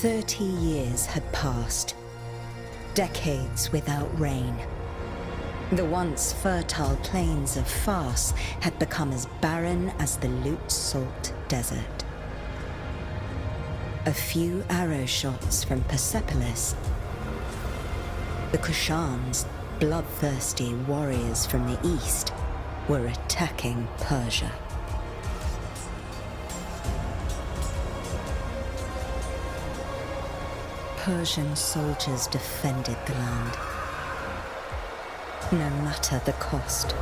30 years had passed, decades without rain. The once fertile plains of Fars had become as barren as the Lut Salt Desert. A few arrow shots from Persepolis, the Kushans, bloodthirsty warriors from the east, were attacking Persia. Persian soldiers defended the land, no matter the cost.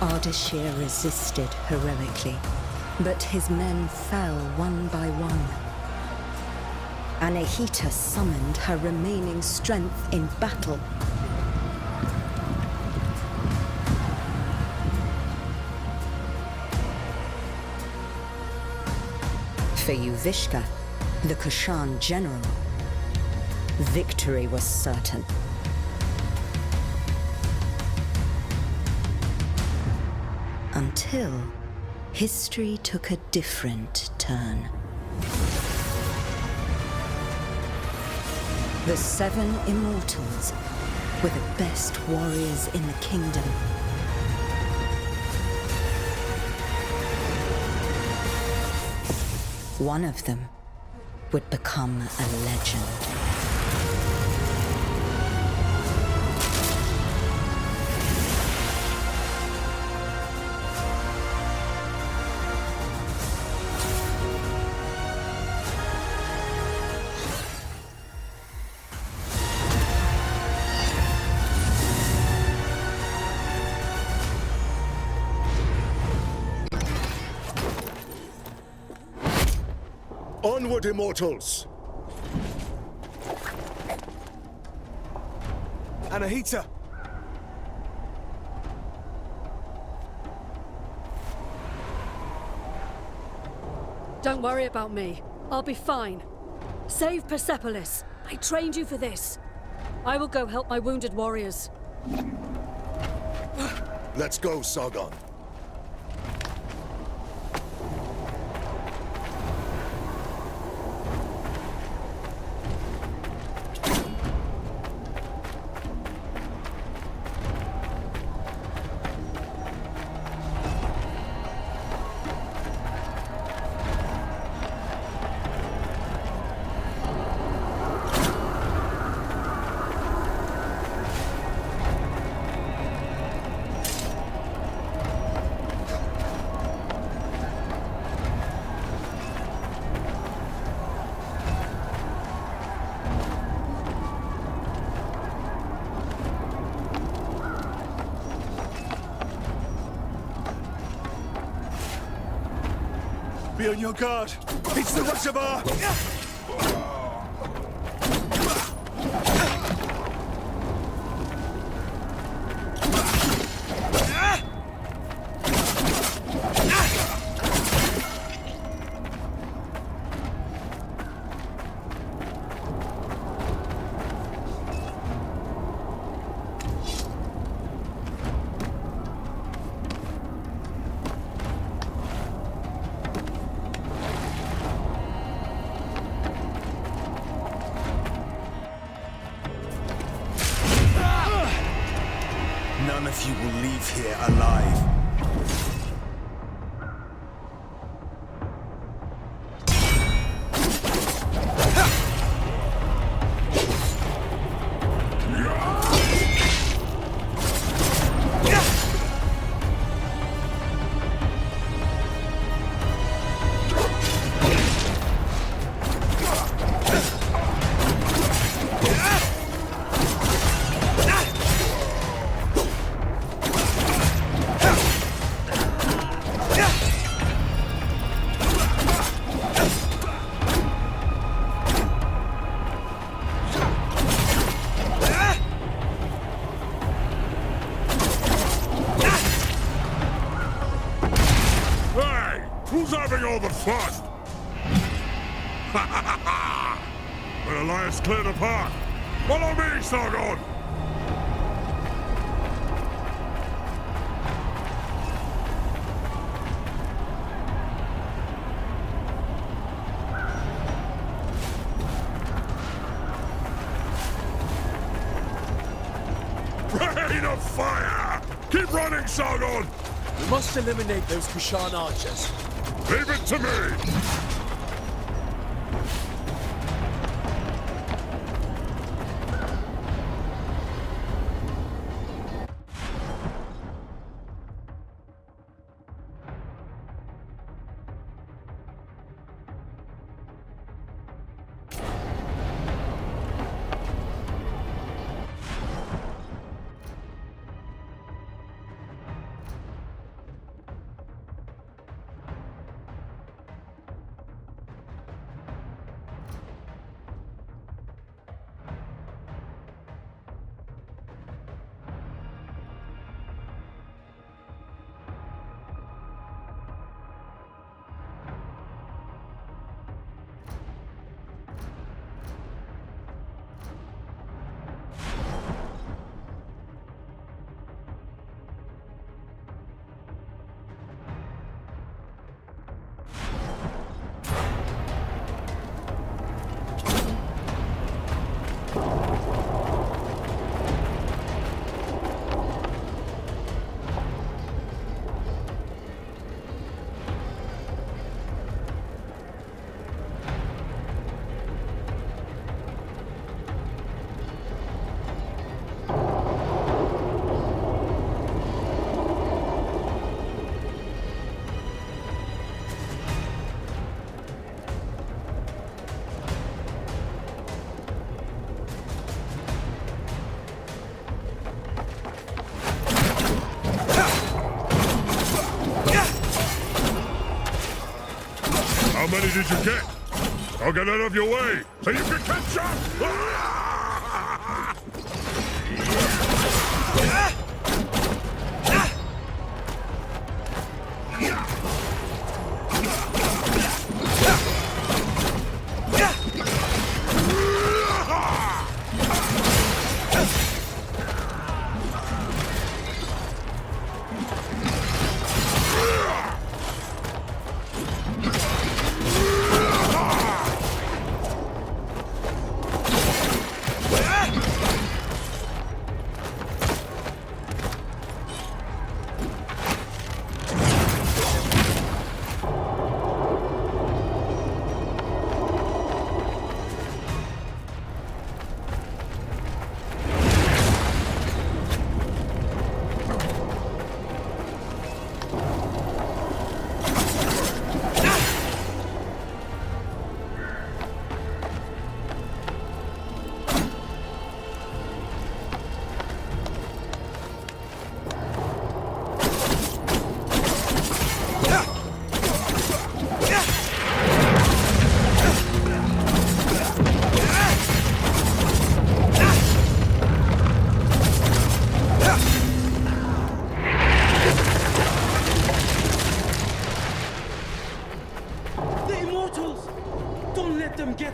Ardashir resisted heroically, but his men fell one by one. Anahita summoned her remaining strength in battle. For Yuvishka, the Kushan general, victory was certain. Until history took a different turn. The 7 immortals were the best warriors in the kingdom. One of them would become a legend. Onward, immortals! Anahita! Don't worry about me. I'll be fine. Save Persepolis. I trained you for this. I will go help my wounded warriors. Let's go, Sargon. Be on your guard. It's the reservoir! None of you will leave here alive. Who's having all the fun? When Alliance cleared the path, follow me, Sargon! fire! Keep running, Sargon! We must eliminate those Kushan archers. Leave it to me! How many did you get? I'll get out of your way so you can catch up!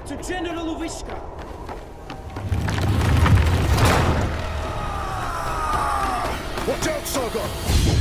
to General Uvishka. Watch out, Sargon!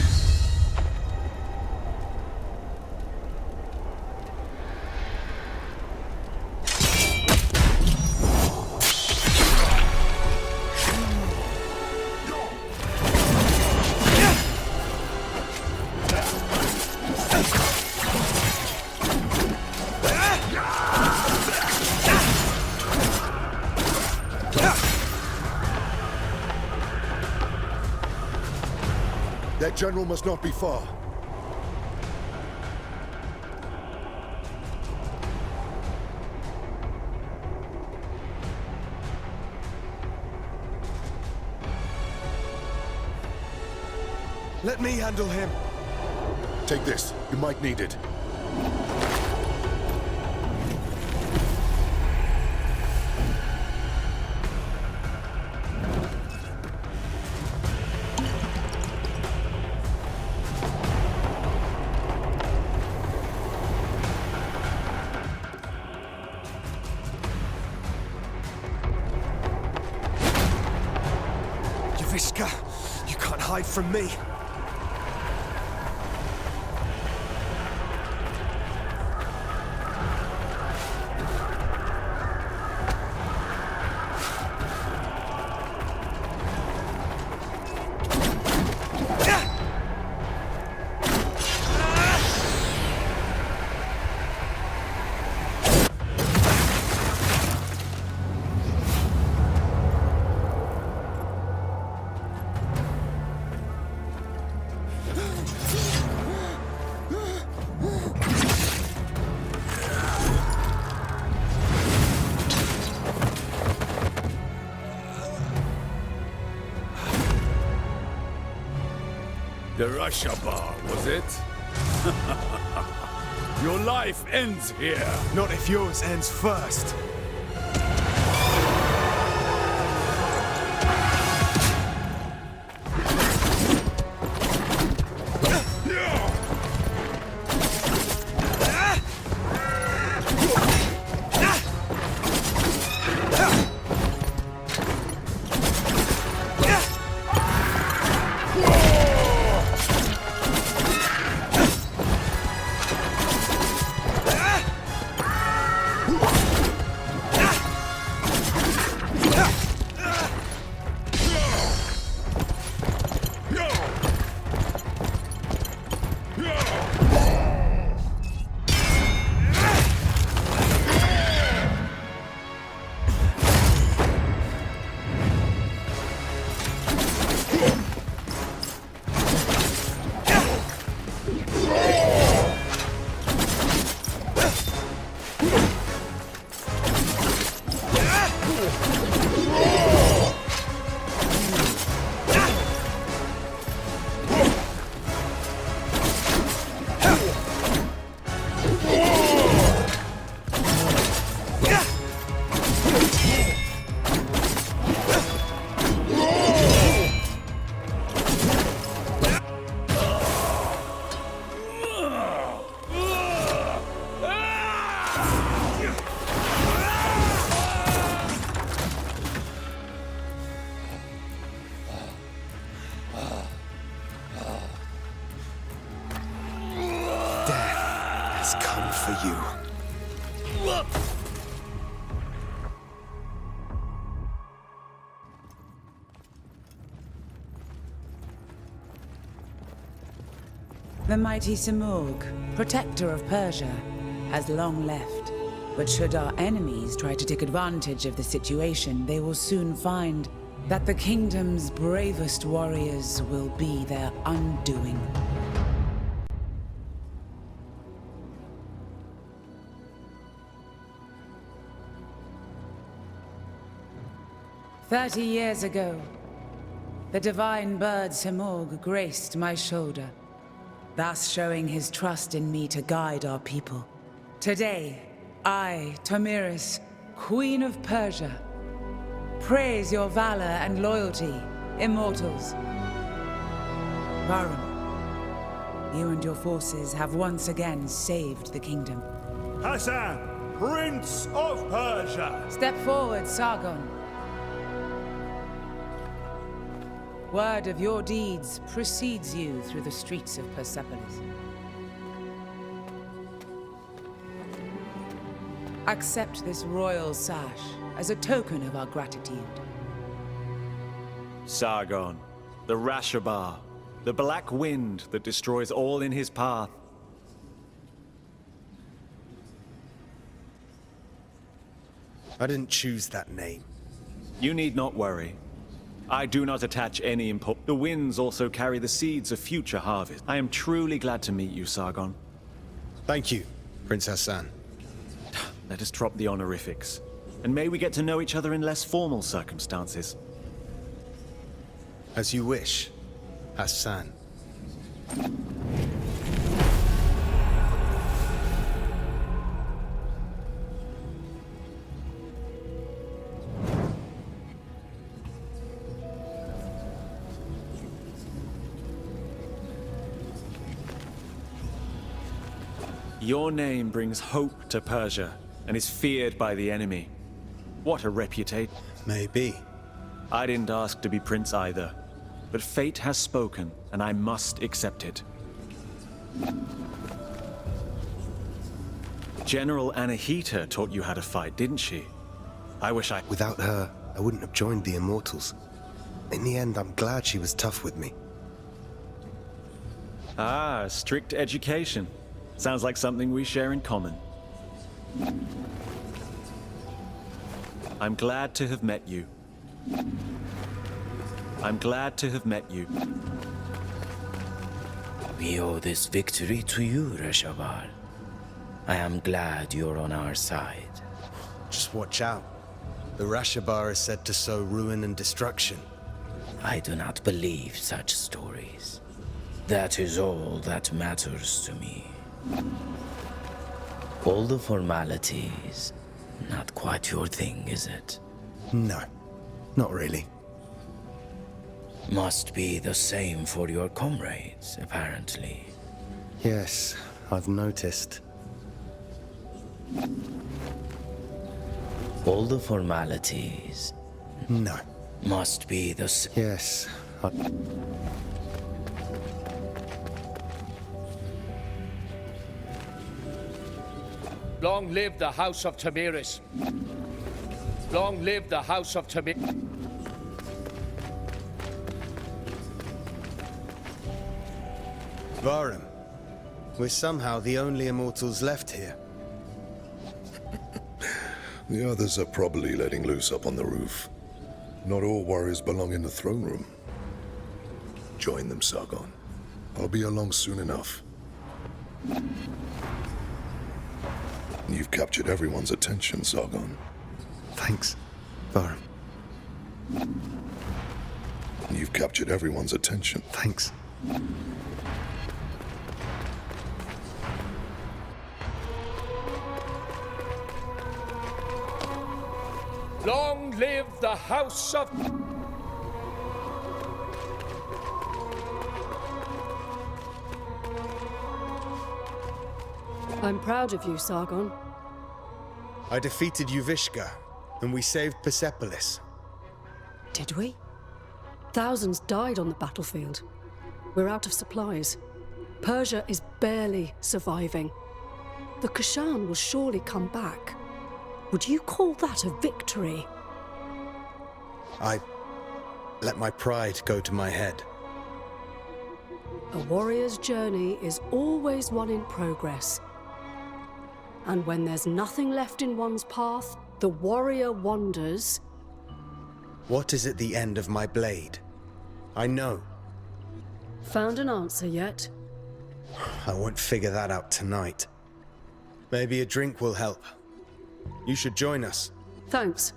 That general must not be far. Let me handle him. Take this. You might need it. Uvishka, you can't hide from me. The Russia bar, was it? Your life ends here. Not if yours ends first. For you. The mighty Simurgh, protector of Persia, has long left. But should our enemies try to take advantage of the situation, they will soon find that the kingdom's bravest warriors will be their undoing. "30 years ago, the divine bird Simurgh graced my shoulder, thus showing his trust in me to guide our people. Today, I, Tomiris, Queen of Persia, praise your valor and loyalty, immortals. Varun, you and your forces have once again saved the kingdom. Hassan, Prince of Persia! Step forward, Sargon. Word of your deeds precedes you through the streets of Persepolis. Accept this royal sash as a token of our gratitude. Sargon, the Rashabar, the black wind that destroys all in his path. I didn't choose that name. You need not worry. I do not attach any import. The winds also carry the seeds of future harvest. I am truly glad to meet you, Sargon. Thank you, Prince Hassan. Let us drop the honorifics. And may we get to know each other in less formal circumstances. As you wish, Hassan. Your name brings hope to Persia, and is feared by the enemy. What a reputation. Maybe. I didn't ask to be prince either, but fate has spoken, and I must accept it. General Anahita taught you how to fight, didn't she? I wish I... Without her, I wouldn't have joined the Immortals. In the end, I'm glad she was tough with me. Ah, strict education. Sounds like something we share in common. I'm glad to have met you. I'm glad to have met you. We owe this victory to you, Rashabar. I am glad you're on our side. Just watch out. The Rashabar is said to sow ruin and destruction. I do not believe such stories. That is all that matters to me. All the formalities, not quite your thing, is it? No, not really. Must be the same for your comrades, apparently. Yes, I've noticed. All the formalities. No. Must be the same. Yes, Long live the House of Tamiris. Long live the House of Tamiris. Varum, we're somehow the only immortals left here. The others are probably letting loose up on the roof. Not all warriors belong in the throne room. Join them, Sargon. I'll be along soon enough. You've captured everyone's attention, Sargon. Thanks, Varum. You've captured everyone's attention. Thanks. Long live the House of... I'm proud of you, Sargon. I defeated Yuvishka, and we saved Persepolis. Did we? Thousands died on the battlefield. We're out of supplies. Persia is barely surviving. The Kashan will surely come back. Would you call that a victory? I let my pride go to my head. A warrior's journey is always one in progress. And when there's nothing left in one's path, the warrior wanders. What is at the end of my blade? I know. Found an answer yet? I won't figure that out tonight. Maybe a drink will help. You should join us. Thanks,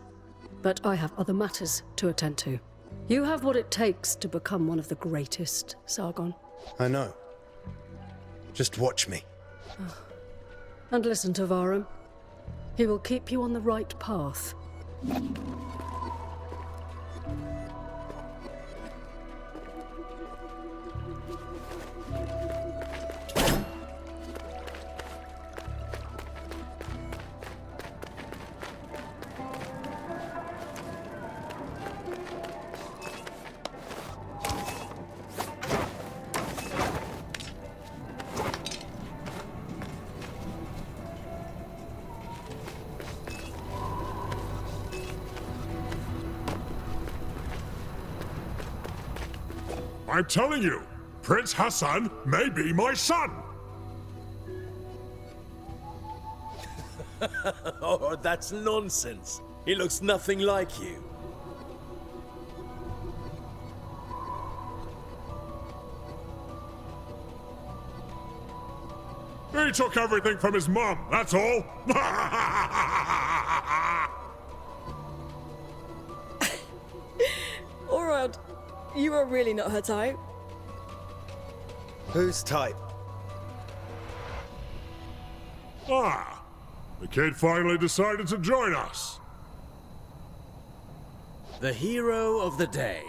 but I have other matters to attend to. You have what it takes to become one of the greatest, Sargon. I know. Just watch me. And listen to Varum. He will keep you on the right path. I'm telling you, Prince Hassan may be my son! Oh, that's nonsense. He looks nothing like you. He took everything from his mom, that's all! Alright, you are really not her type. Whose type? Ah, the kid finally decided to join us. The hero of the day.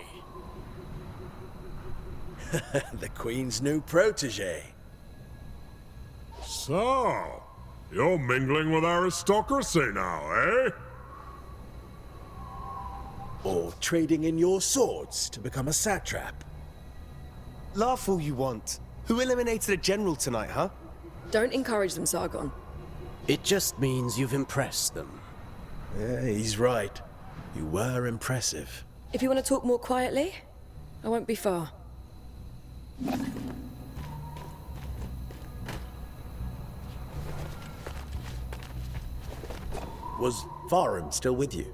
The Queen's new protege. So, you're mingling with aristocracy now, eh? Or trading in your swords to become a satrap. Laugh all you want. Who eliminated a general tonight, huh? Don't encourage them, Sargon. It just means you've impressed them. Yeah, he's right. You were impressive. If you want to talk more quietly, I won't be far. Was Varum still with you?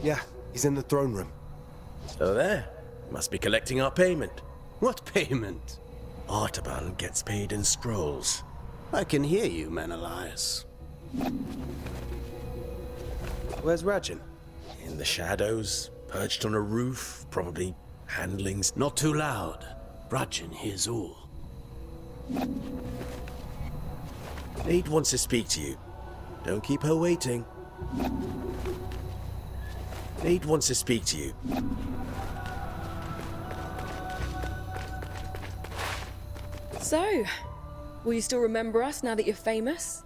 Yeah, he's in the throne room. So there. Must be collecting our payment. What payment? Artaban gets paid in scrolls. I can hear you, Menelaus. Where's Rajan? In the shadows, perched on a roof, probably handling... Not too loud. Rajan hears all. Maid wants to speak to you. Don't keep her waiting. Maid wants to speak to you. So, will you still remember us now that you're famous?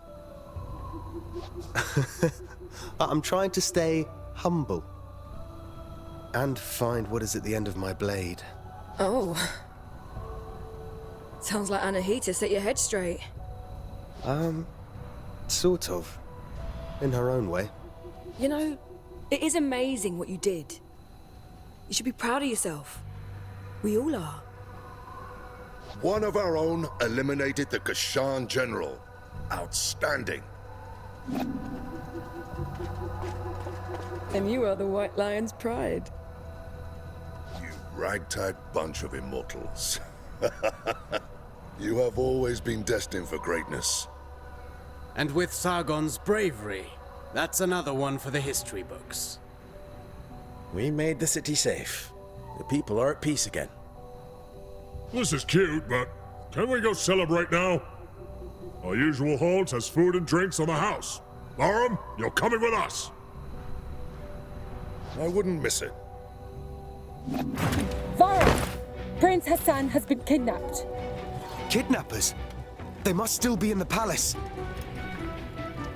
I'm trying to stay humble. And find what is at the end of my blade. Oh. Sounds like Anahita set your head straight. Sort of. In her own way. You know, it is amazing what you did. You should be proud of yourself. We all are. One of our own eliminated the Kashan general. Outstanding. And you are the White Lion's pride. You ragtag bunch of immortals. You have always been destined for greatness. And with Sargon's bravery, that's another one for the history books. We made the city safe. The people are at peace again. This is cute, but can we go celebrate now? Our usual halt has food and drinks on the house. Laram, you're coming with us. I wouldn't miss it. Vara! Prince Hassan has been kidnapped. Kidnappers? They must still be in the palace.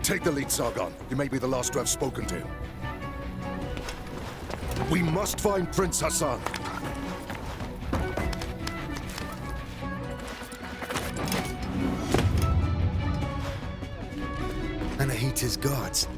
Take the lead, Sargon. You may be the last to have spoken to him. We must find Prince Hassan. Anahita's guards.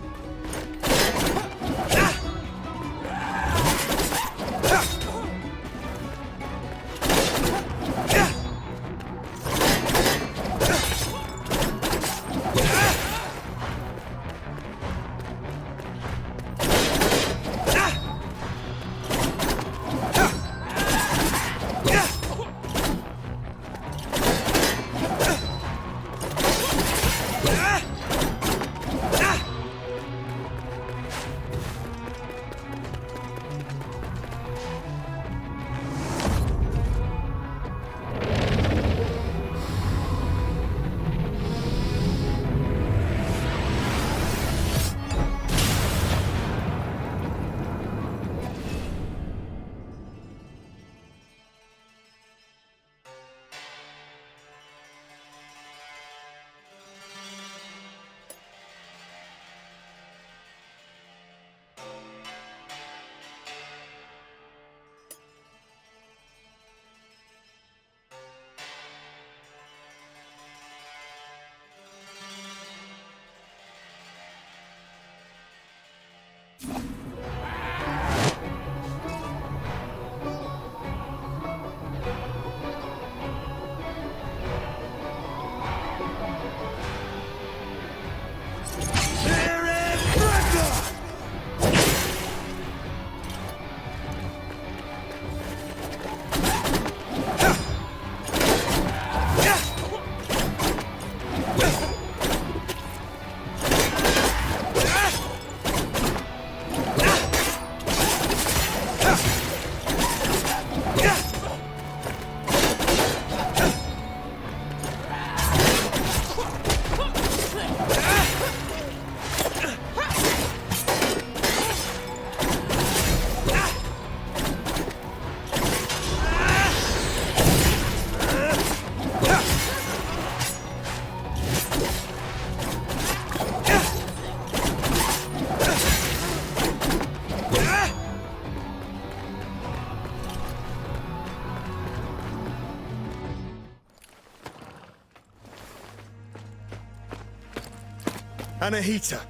Anahita,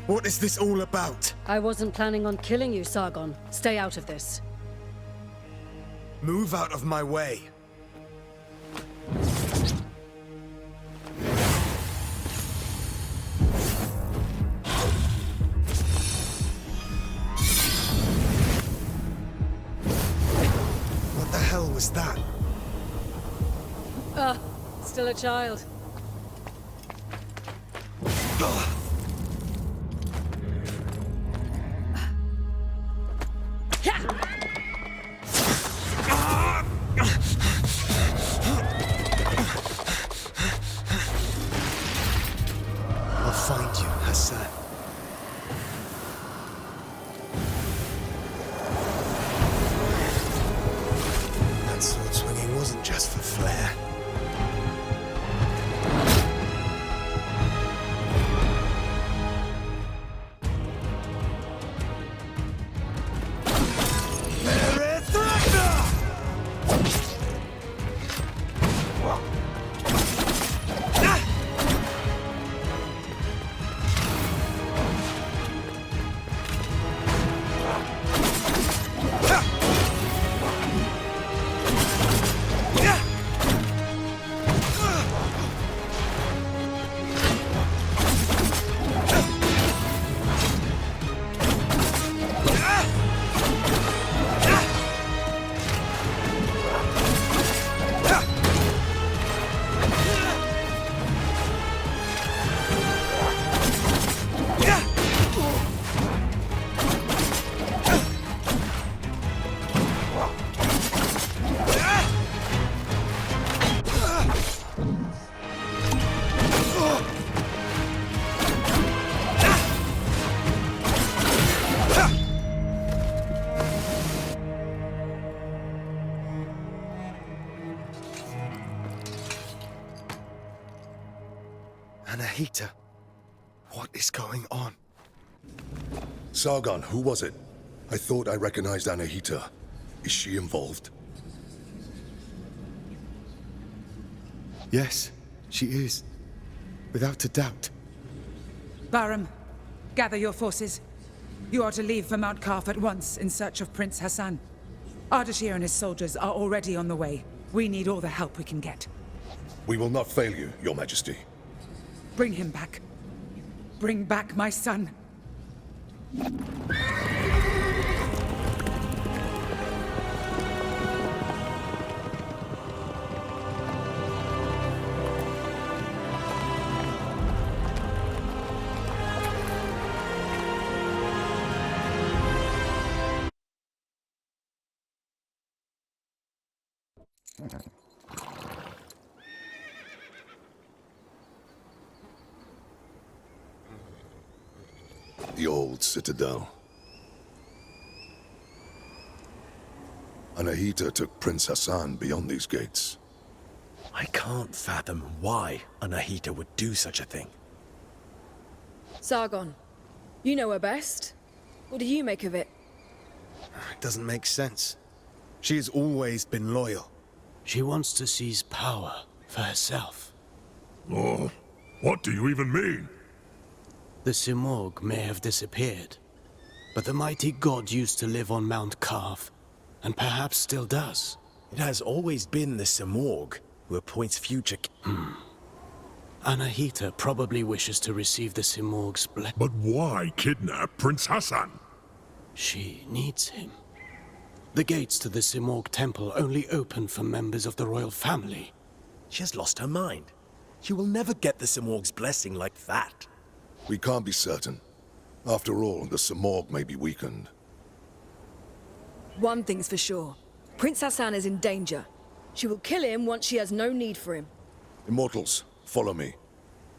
what is this all about? I wasn't planning on killing you, Sargon. Stay out of this. Move out of my way. What the hell was that? Still a child. Anahita, what is going on? Sargon, who was it? I thought I recognized Anahita. Is she involved? Yes, she is. Without a doubt. Bahram, gather your forces. You are to leave for Mount Kaf at once in search of Prince Hassan. Ardashir and his soldiers are already on the way. We need all the help we can get. We will not fail you, Your Majesty. Bring him back. Bring back my son. The old citadel. Anahita took Prince Hassan beyond these gates. I can't fathom why Anahita would do such a thing. Sargon, you know her best. What do you make of it? It doesn't make sense. She has always been loyal. She wants to seize power for herself. Oh, what do you even mean? The Simorg may have disappeared, but the mighty god used to live on Mount Kaf, and perhaps still does. It has always been the Simorg who appoints future... Anahita probably wishes to receive the Simorg's blessing. But why kidnap Prince Hassan? She needs him. The gates to the Simorg temple only open for members of the royal family. She has lost her mind. She will never get the Simorg's blessing like that. We can't be certain. After all, the Simorg may be weakened. One thing's for sure. Prince Hassan is in danger. She will kill him once she has no need for him. Immortals, follow me.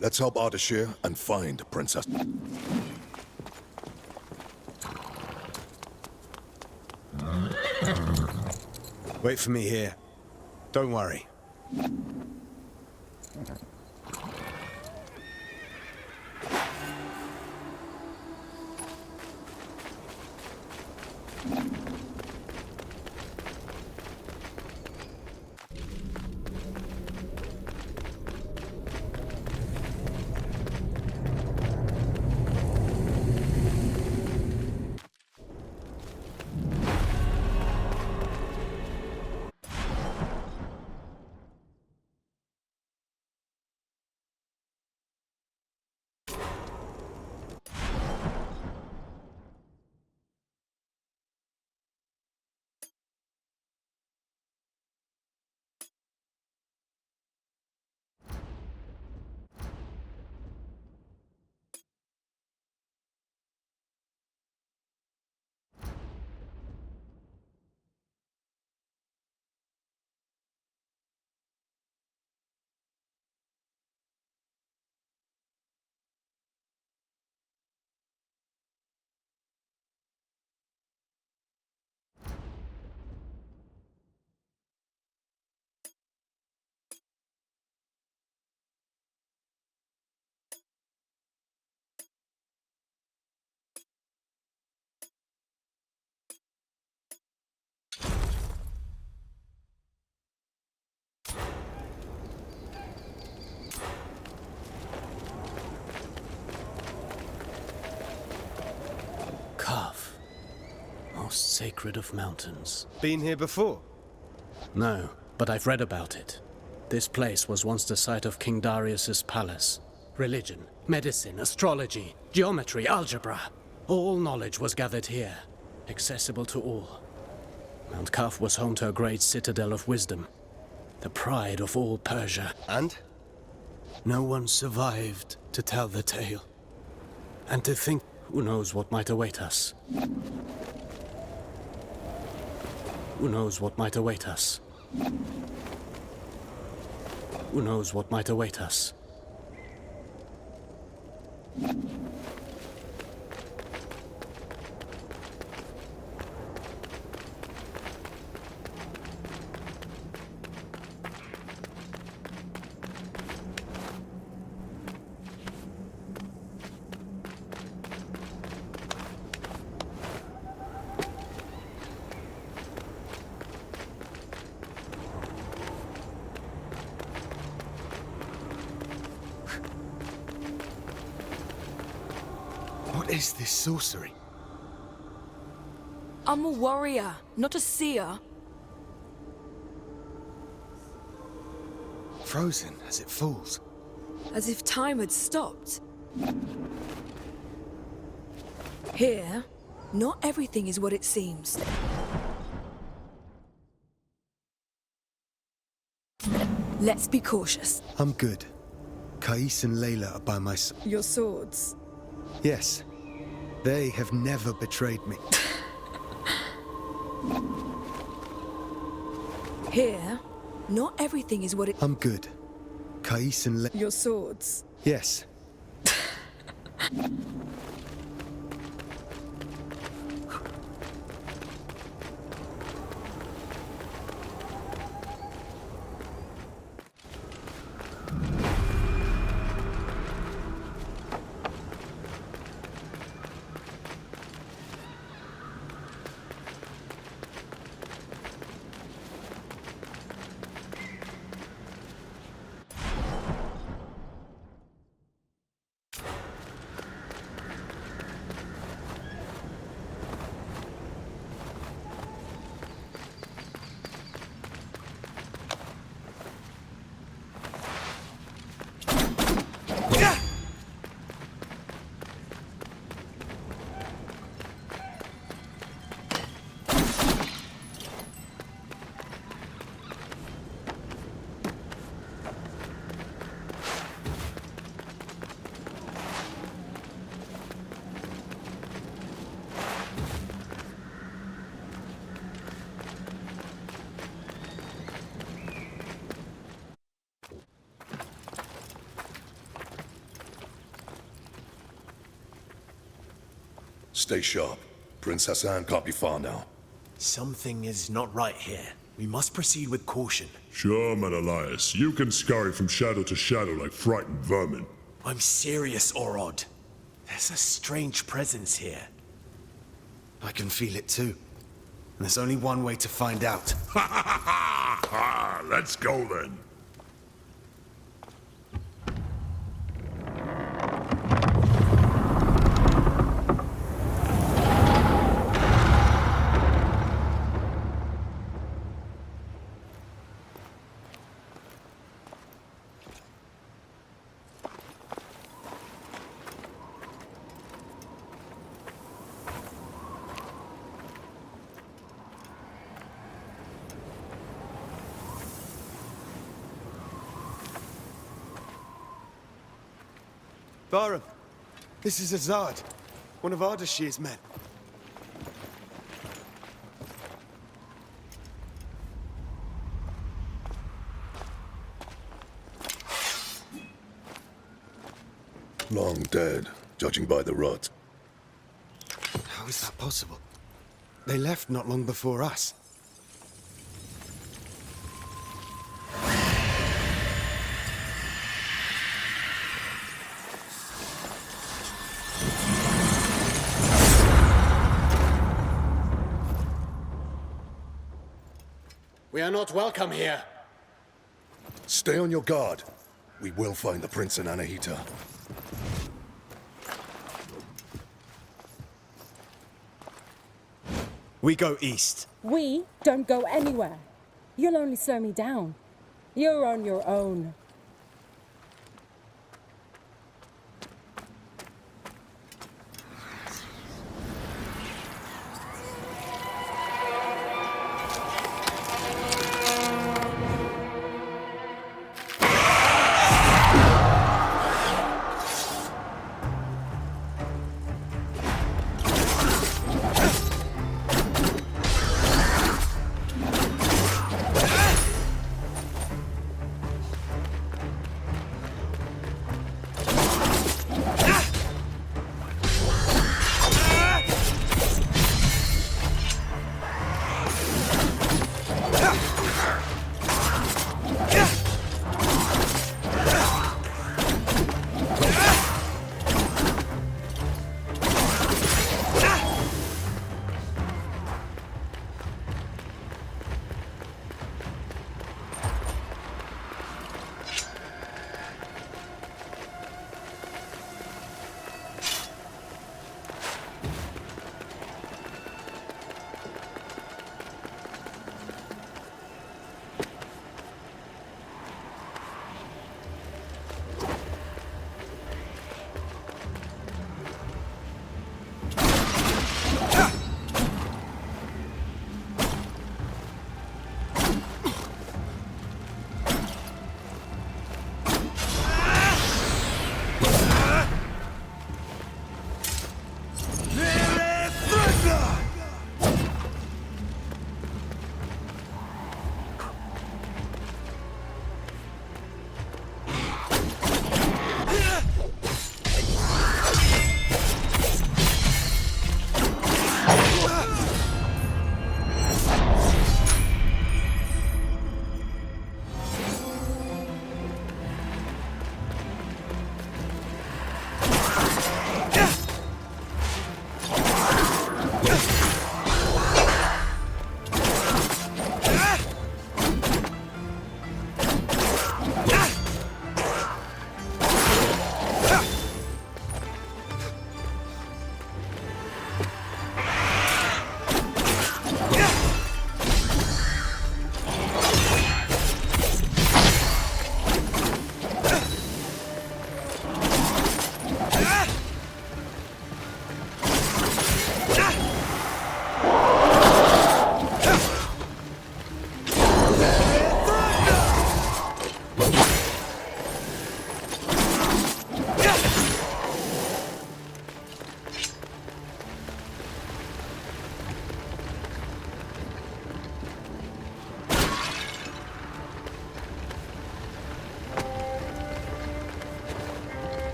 Let's help Ardashir and find Prince Hassan. Wait for me here. Don't worry. Kaf. Most sacred of mountains. Been here before? No, but I've read about it. This place was once the site of King Darius's palace. Religion, medicine, astrology, geometry, algebra. All knowledge was gathered here, accessible to all. Mount Kaf was home to a great citadel of wisdom, the pride of all Persia. And? No one survived to tell the tale. And to think, who knows what might await us? Who knows what might await us? Who knows what might await us? What is this sorcery? I'm a warrior, not a seer. Frozen as it falls. As if time had stopped. Here, not everything is what it seems. Let's be cautious. I'm good. Kais and Layla are by my side. Your swords. Yes. They have never betrayed me. Here, not everything is what it... I'm good. Kais and Layla... Your swords. Yes. Stay sharp. Prince Hassan can't be far now. Something is not right here. We must proceed with caution. Sure, Menelaus. You can scurry from shadow to shadow like frightened vermin. I'm serious, Orod. There's a strange presence here. I can feel it too. And there's only one way to find out. Let's go then. Barum, this is Azad, one of Ardashir's men. Long dead, judging by the rot. How is that possible? They left not long before us. We are not welcome here. Stay on your guard. We will find the prince and Anahita. We go east. We don't go anywhere. You'll only slow me down. You're on your own.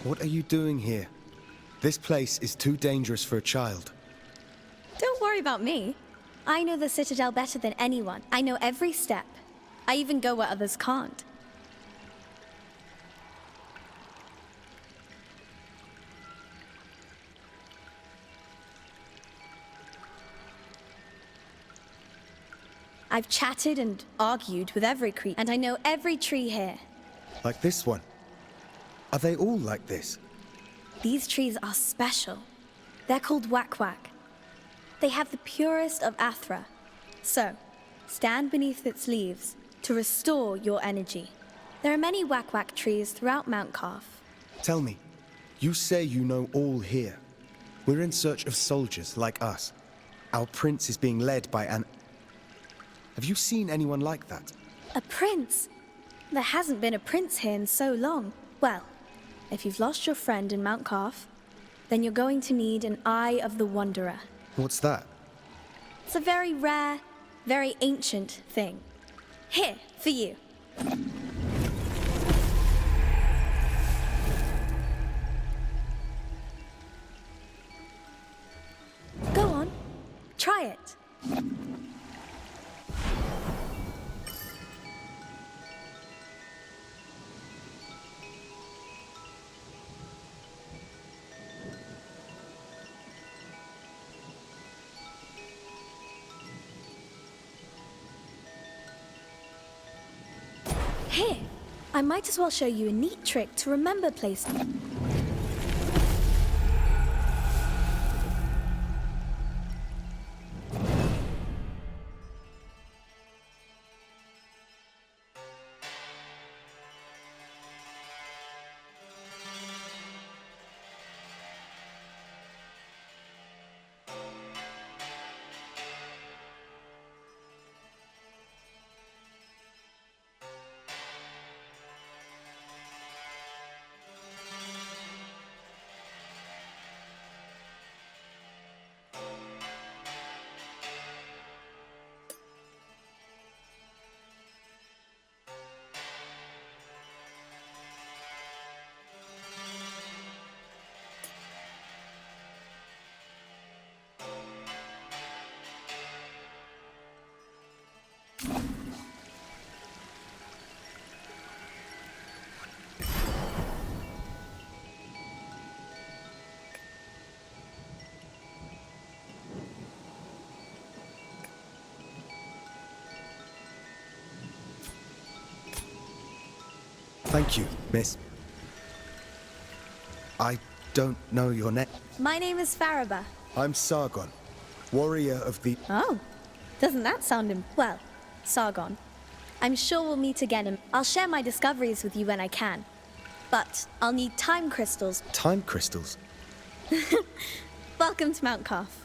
What are you doing here? This place is too dangerous for a child. Don't worry about me. I know the Citadel better than anyone. I know every step. I even go where others can't. I've chatted and argued with every creature, and I know every tree here. Like this one? Are they all like this? These trees are special. They're called Wak-Wak. They have the purest of Athra. So, stand beneath its leaves to restore your energy. There are many Wak-Wak trees throughout Mount Calf. Tell me, you say you know all here. We're in search of soldiers like us. Our prince is being led by an... Have you seen anyone like that? A prince? There hasn't been a prince here in so long. Well, if you've lost your friend in Mount Calf, then you're going to need an Eye of the Wanderer. What's that? It's a very rare, very ancient thing. Here, for you. Go on, try it. Here, I might as well show you a neat trick to remember places. Thank you, miss. I don't know your name. My name is Faraba. I'm Sargon, warrior of the... Oh, doesn't that sound well, Sargon. I'm sure we'll meet again and I'll share my discoveries with you when I can. But I'll need time crystals. Time crystals? Welcome to Mount Calf.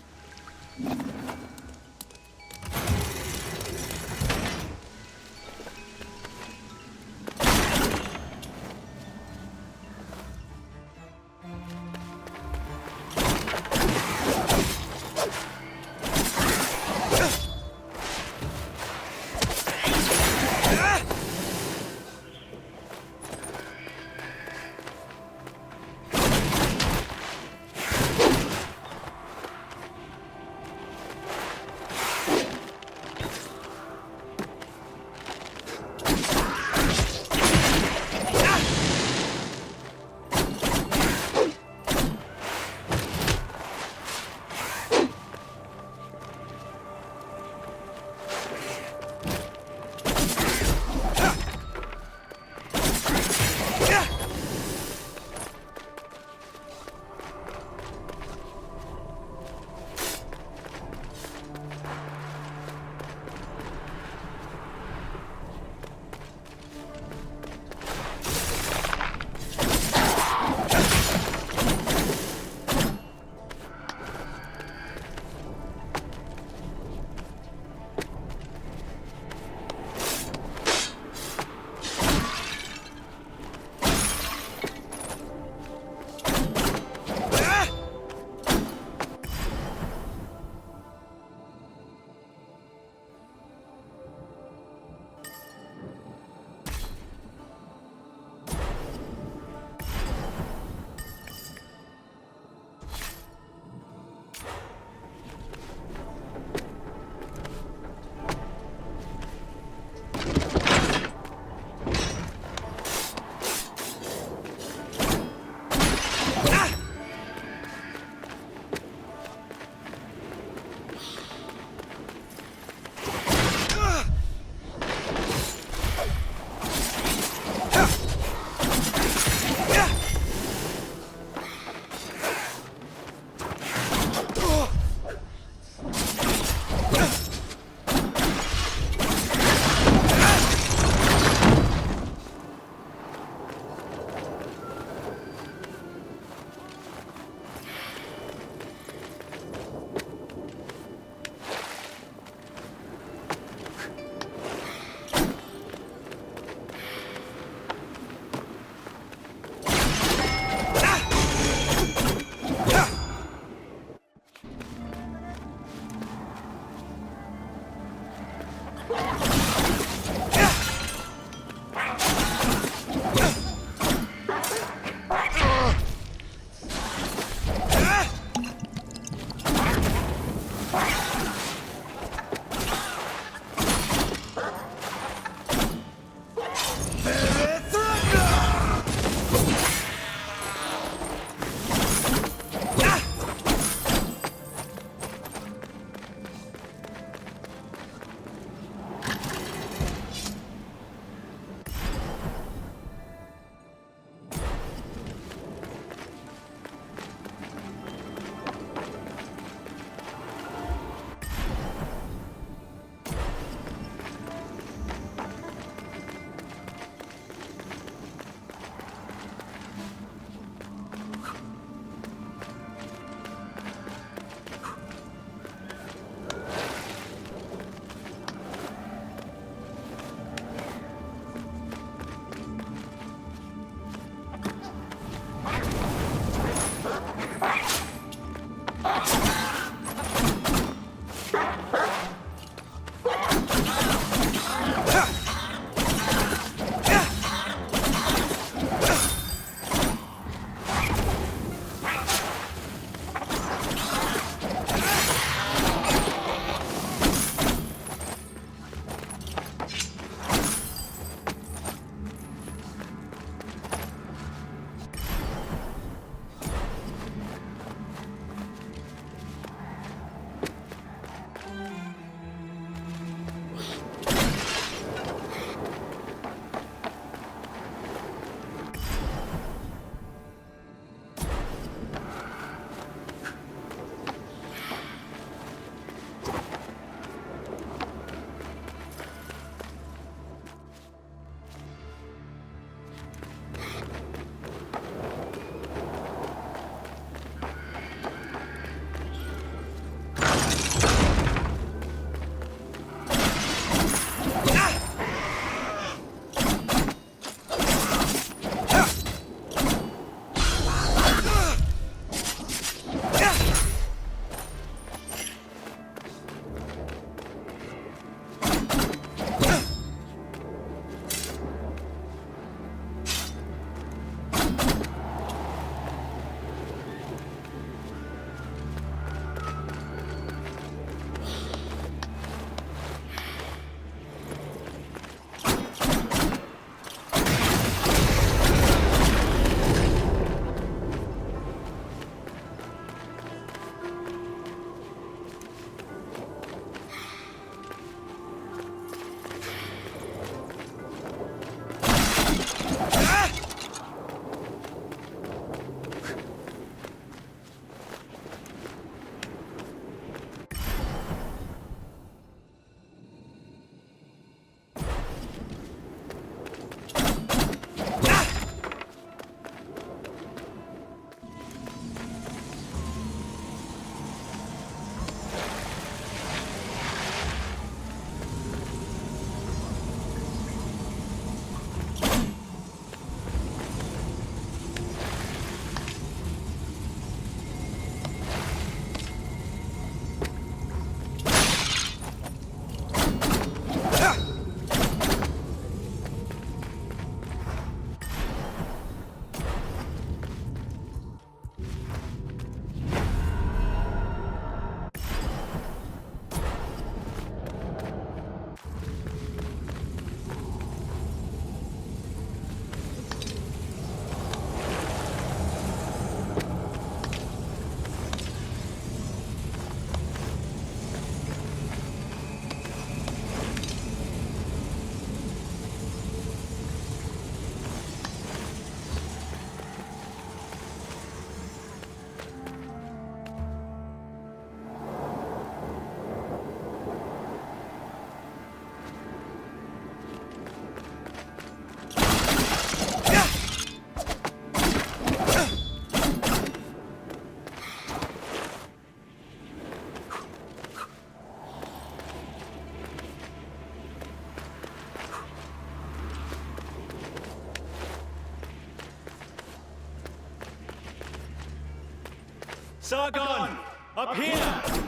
Sargon! Up here!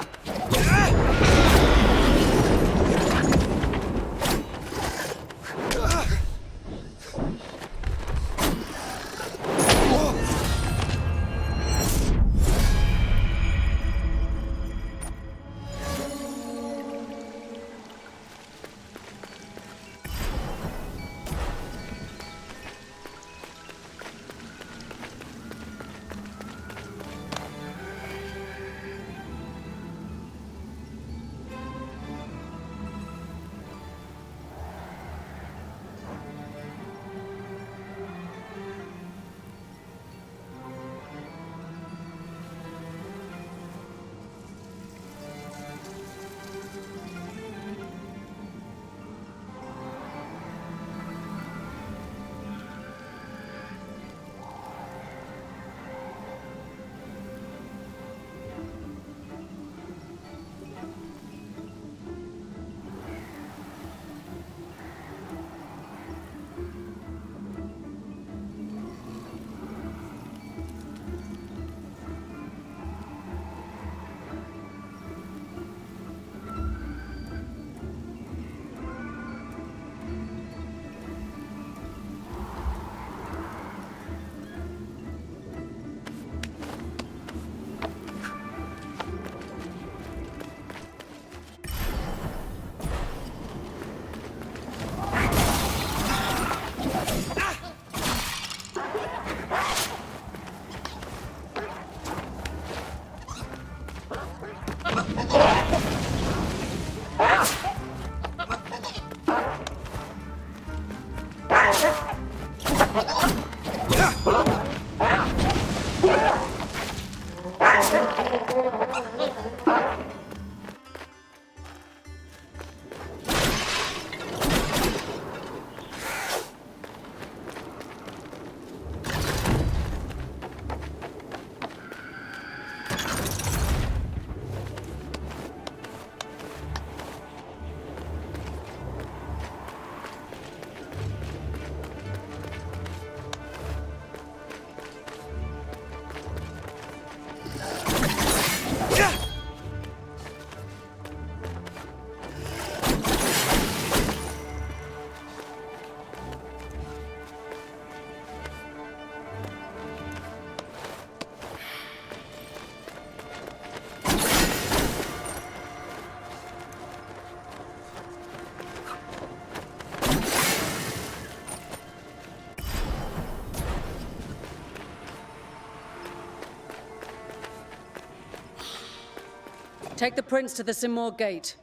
Take the prince to the Simor gate.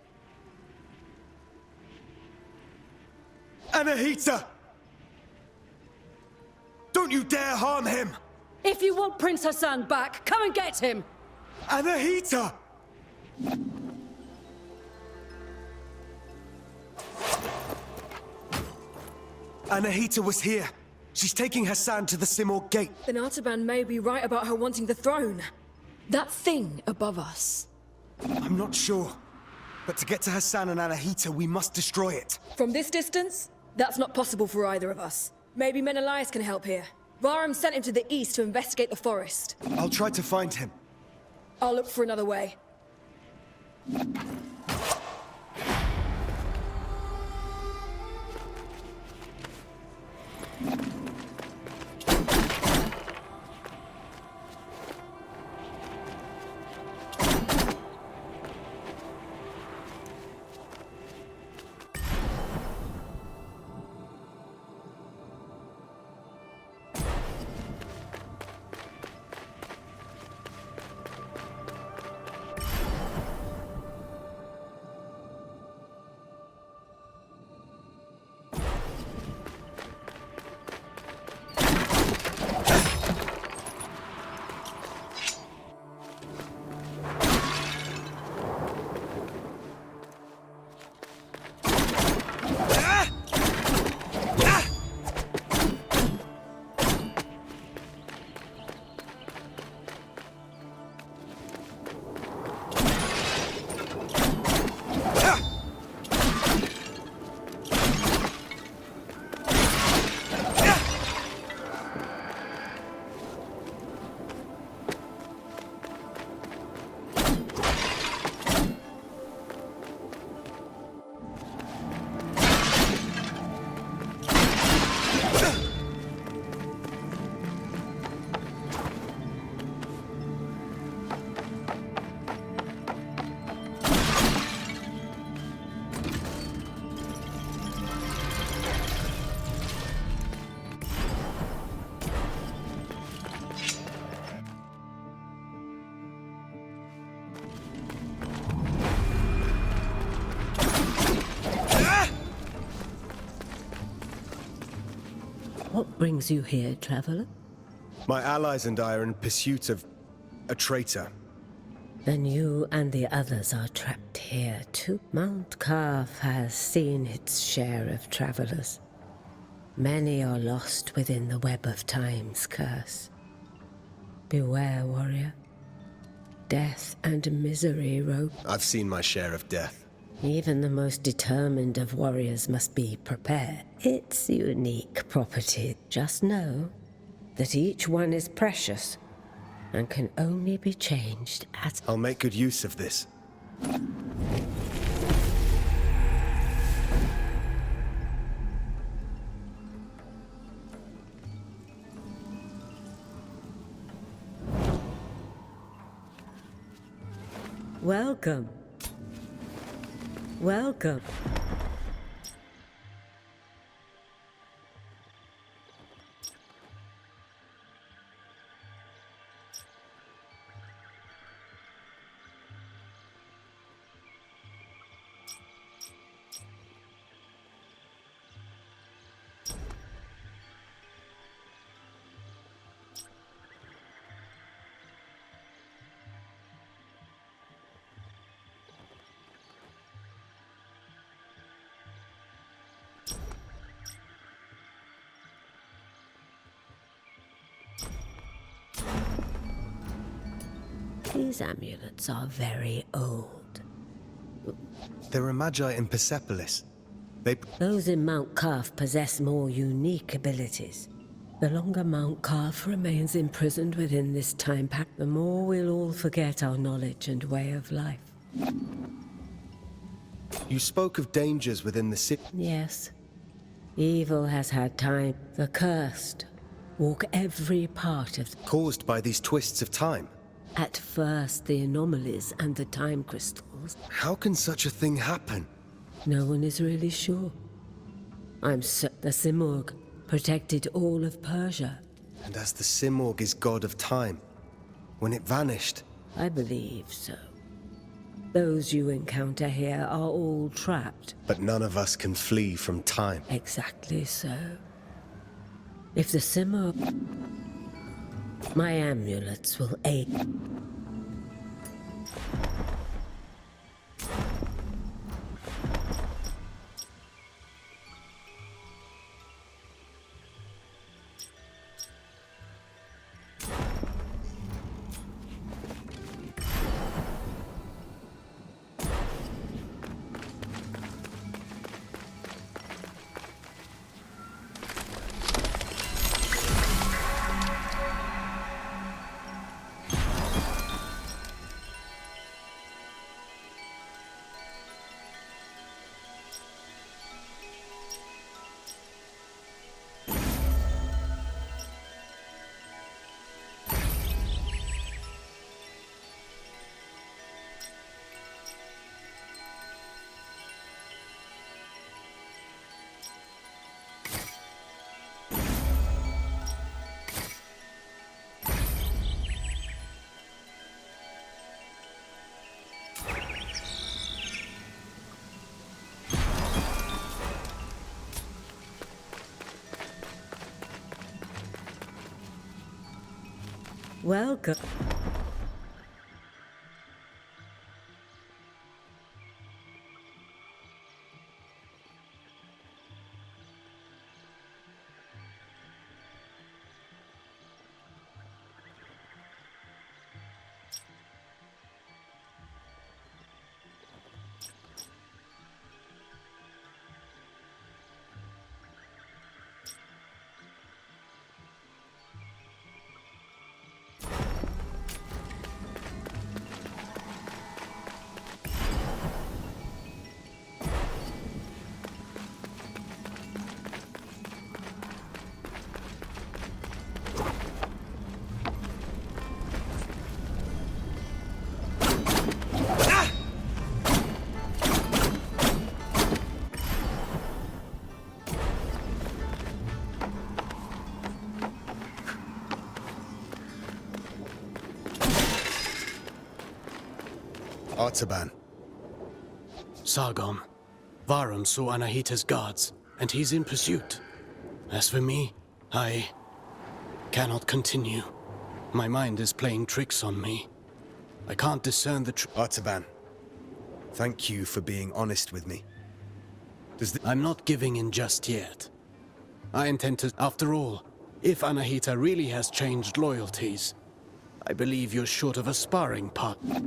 Anahita! Don't you dare harm him! If you want Prince Hassan back, come and get him! Anahita! Anahita was here. She's taking Hassan to the Simor gate. Then Artaban may be right about her wanting the throne. That thing above us. I'm not sure. But to get to Hassan and Anahita, we must destroy it. From this distance, that's not possible for either of us. Maybe Menelaus can help here. Bahram sent him to the east to investigate the forest. I'll try to find him. I'll look for another way. What brings you here, traveler? My allies and I are in pursuit of a traitor. Then you and the others are trapped here too. Mount Carf has seen its share of travelers. Many are lost within the web of time's curse. Beware, warrior. Death and misery rope. I've seen my share of death. Even the most determined of warriors must be prepared. It's unique property. Just know that each one is precious and can only be changed at... I'll make good use of this. Welcome. Welcome. These amulets are very old. There are magi in Persepolis. Those in Mount Carf possess more unique abilities. The longer Mount Carf remains imprisoned within this time pack, the more we'll all forget our knowledge and way of life. You spoke of dangers within the city. Yes. Evil has had time. The cursed walk every part of... Caused by these twists of time? At first, the anomalies and the time crystals. How can such a thing happen? No one is really sure. The Simurgh protected all of Persia. And as the Simurgh is god of time, when it vanished... I believe so. Those you encounter here are all trapped. But none of us can flee from time. Exactly so. If the Simurgh... My amulets will aid. Welcome. Artaban. Sargon. Varum saw Anahita's guards, and he's in pursuit. As for me, I cannot continue. My mind is playing tricks on me. I can't discern the truth. Artaban, thank you for being honest with me. I'm not giving in just yet. I intend to... After all, if Anahita really has changed loyalties, I believe you're short of a sparring partner.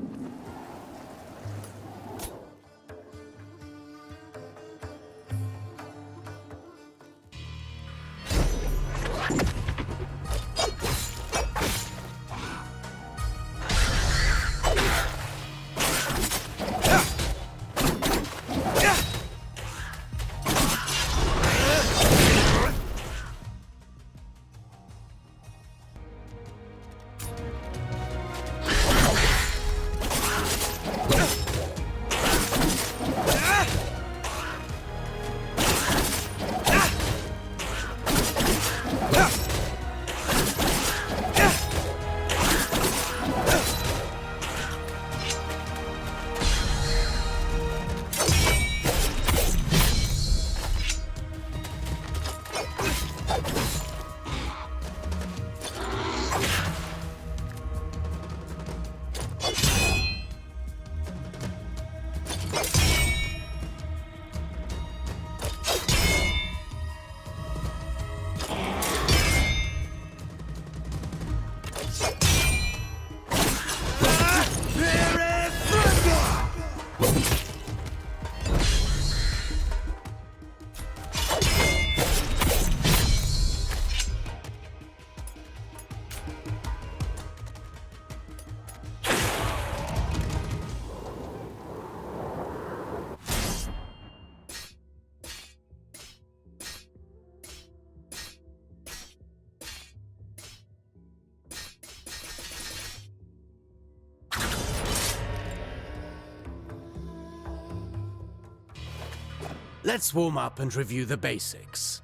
Let's warm up and review the basics.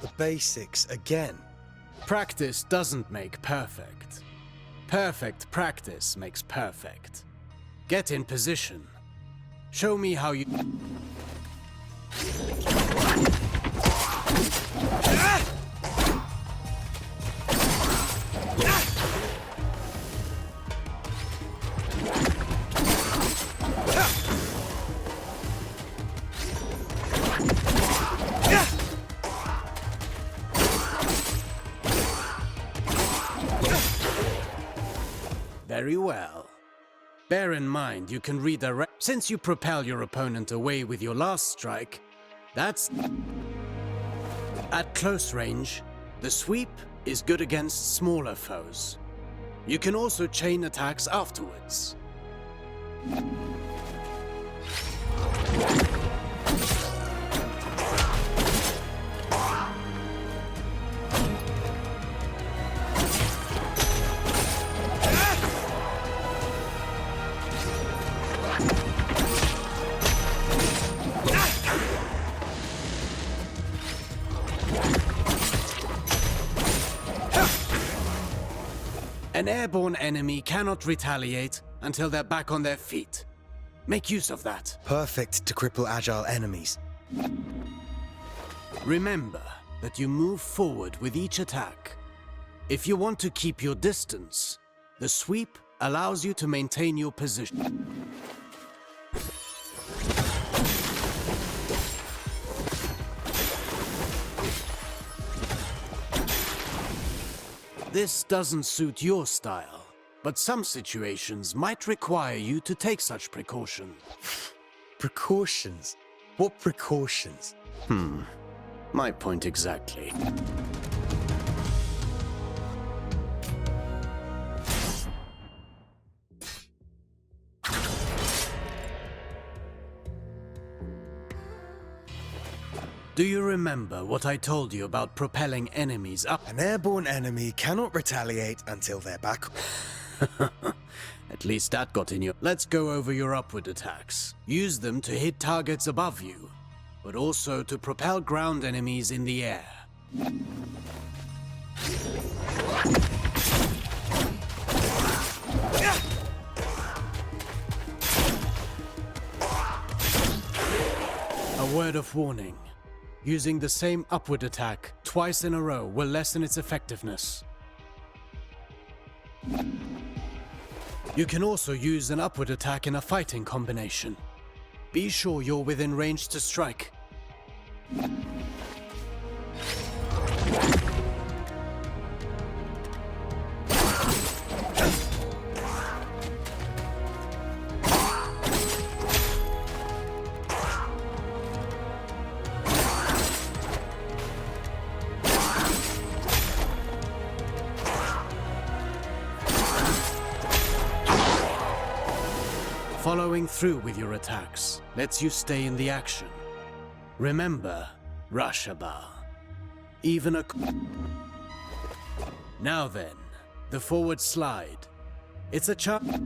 The basics again? Practice doesn't make perfect. Perfect practice makes perfect. Get in position. Show me how you... Very well. Bear in mind you can redirect... Since you propel your opponent away with your last strike, that's... At close range, the sweep is good against smaller foes. You can also chain attacks afterwards. An airborne enemy cannot retaliate until they're back on their feet. Make use of that. Perfect to cripple agile enemies. Remember that you move forward with each attack. If you want to keep your distance, the sweep allows you to maintain your position. This doesn't suit your style, but some situations might require you to take such precaution. Precautions? What precautions? My point exactly. Do you remember what I told you about propelling enemies up? An airborne enemy cannot retaliate until they're back. At least that got in your... Let's go over your upward attacks. Use them to hit targets above you, but also to propel ground enemies in the air. word of warning. Using the same upward attack twice in a row will lessen its effectiveness. You can also use an upward attack in a fighting combination. Be sure you're within range to strike. Following through with your attacks lets you stay in the action. Remember, Rashabar. Even a... Now then, the forward slide. It's a chance.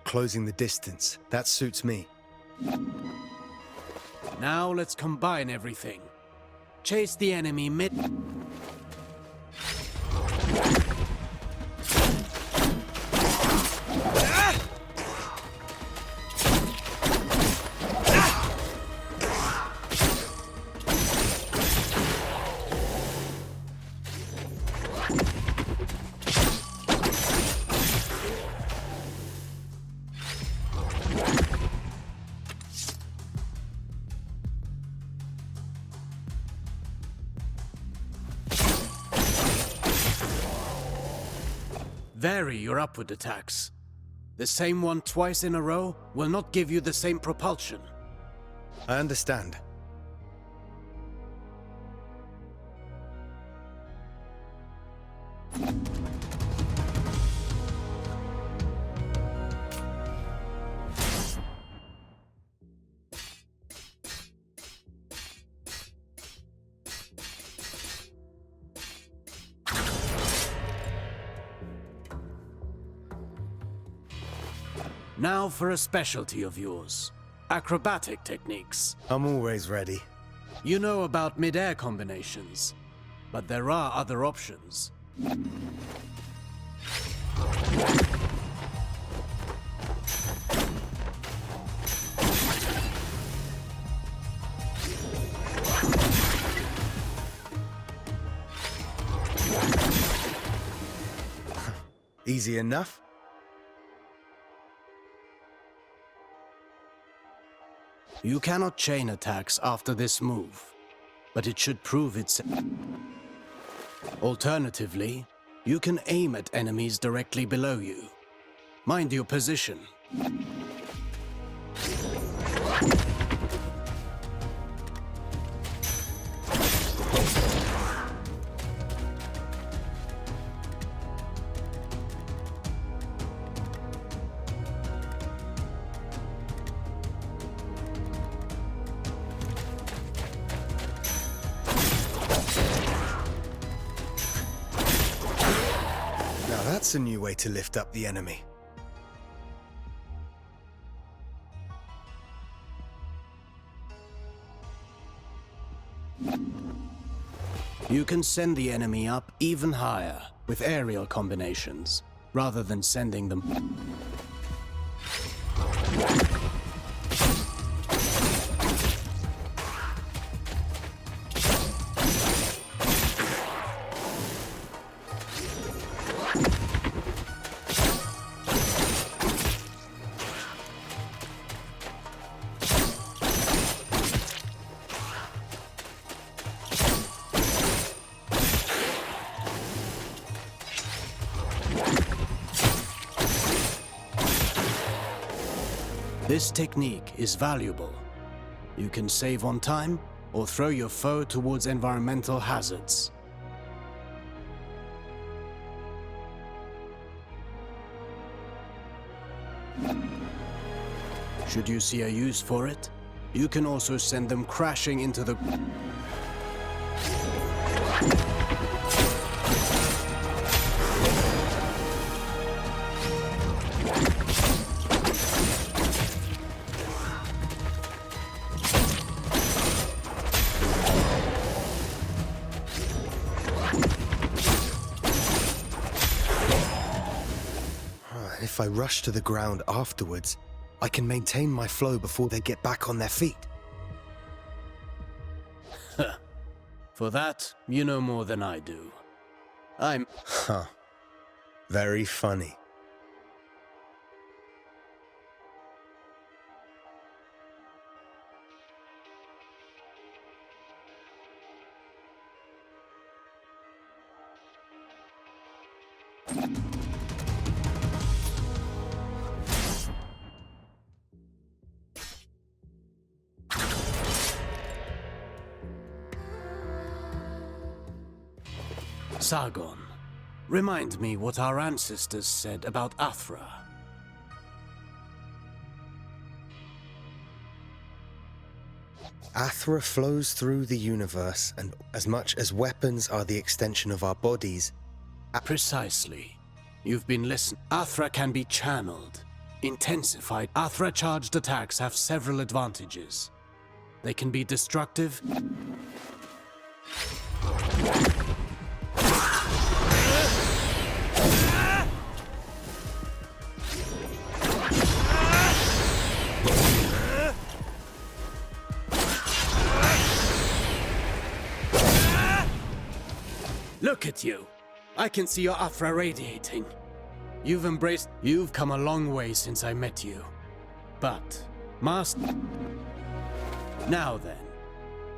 Closing the distance. That suits me. Now let's combine everything. Chase the enemy mid... Vary your upward attacks. The same one twice in a row will not give you the same propulsion. I understand. Now for a specialty of yours. Acrobatic techniques. I'm always ready. You know about mid-air combinations, but there are other options. Easy enough? You cannot chain attacks after this move, but it should prove itself. Alternatively, you can aim at enemies directly below you. Mind your position. That's a new way to lift up the enemy. You can send the enemy up even higher with aerial combinations, rather than sending them. This technique is valuable. You can save on time or throw your foe towards environmental hazards. Should you see a use for it, you can also send them crashing into the... If I rush to the ground afterwards, I can maintain my flow before they get back on their feet. For that, you know more than I do. Huh. Very funny. Sargon, remind me what our ancestors said about Athra. Athra flows through the universe, and as much as weapons are the extension of our bodies... Precisely. You've been listening. Athra can be channeled, intensified. Athra-charged attacks have several advantages. They can be destructive... Look at you! I can see your Athra radiating. You've come a long way since I met you. But, Master... Now then,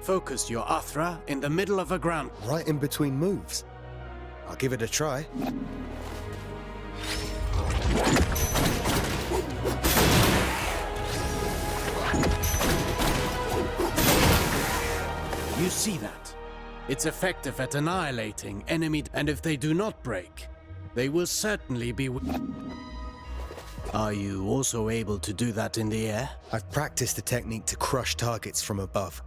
focus your Athra in the middle of a ground... Right in between moves. I'll give it a try. You see that? It's effective at annihilating enemy, and if they do not break, they will certainly be... Are you also able to do that in the air? I've practiced the technique to crush targets from above.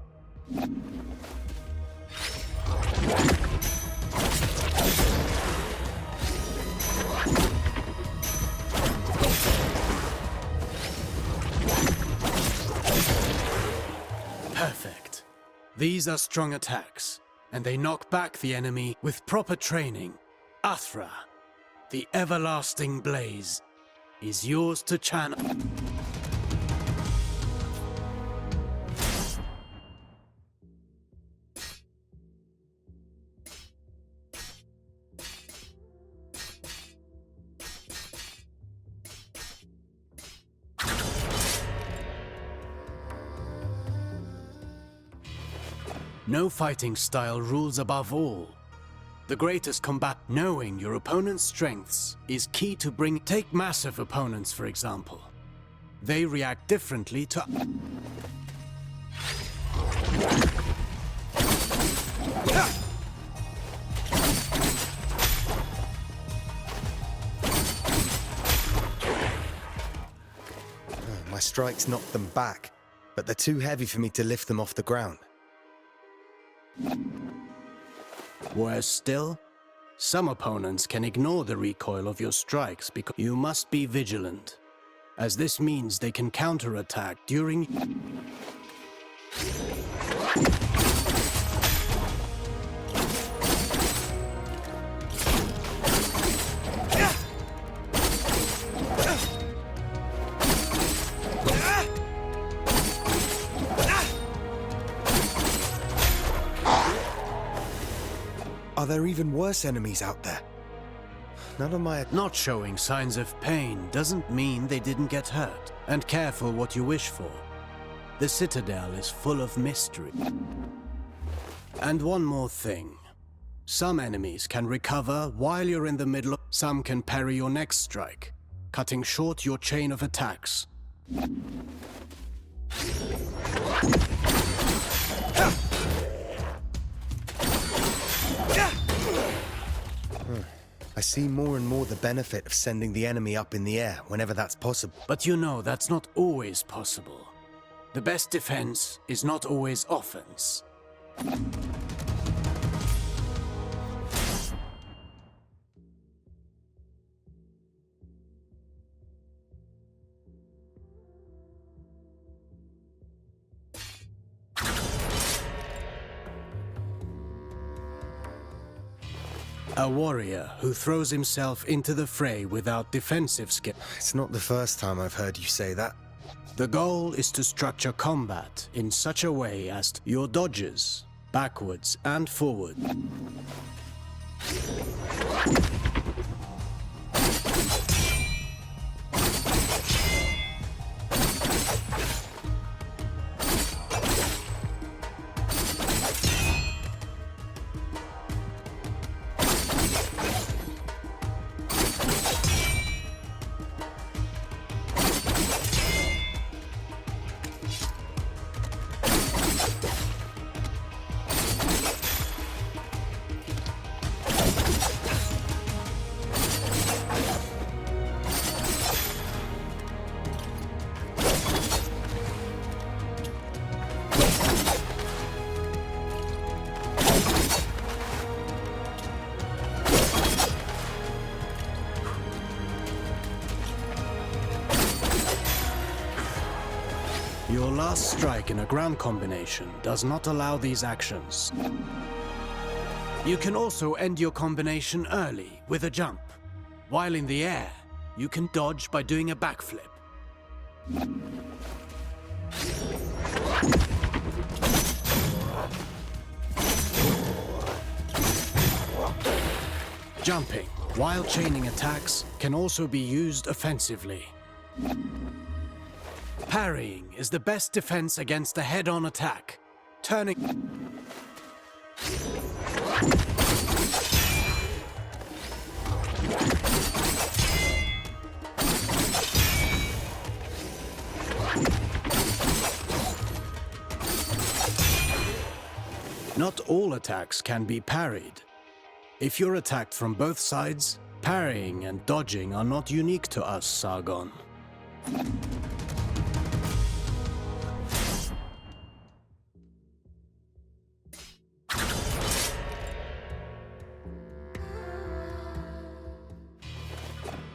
Perfect. These are strong attacks, and they knock back the enemy with proper training. Athra, the everlasting blaze, is yours to channel. No fighting style rules above all. The greatest combat, knowing your opponent's strengths, is key to bring... Take massive opponents, for example. They react differently to... My strikes knocked them back, but they're too heavy for me to lift them off the ground. Worse still, some opponents can ignore the recoil of your strikes because you must be vigilant, as this means they can counterattack during... Are there even worse enemies out there? None of my... Not showing signs of pain doesn't mean they didn't get hurt. And careful what you wish for. The Citadel is full of mystery. And one more thing. Some enemies can recover while you're in the middle of... Some can parry your next strike, cutting short your chain of attacks. I see more and more the benefit of sending the enemy up in the air whenever that's possible. But you know that's not always possible. The best defense is not always offense. A warrior who throws himself into the fray without defensive skill. It's not the first time I've heard you say that. The goal is to structure combat in such a way as your dodges, backwards and forward. Your last strike in a ground combination does not allow these actions. You can also end your combination early with a jump. While in the air, you can dodge by doing a backflip. Jumping, while chaining attacks, can also be used offensively. Parrying is the best defense against a head-on attack. Turning... Not all attacks can be parried. If you're attacked from both sides, parrying and dodging are not unique to us, Sargon.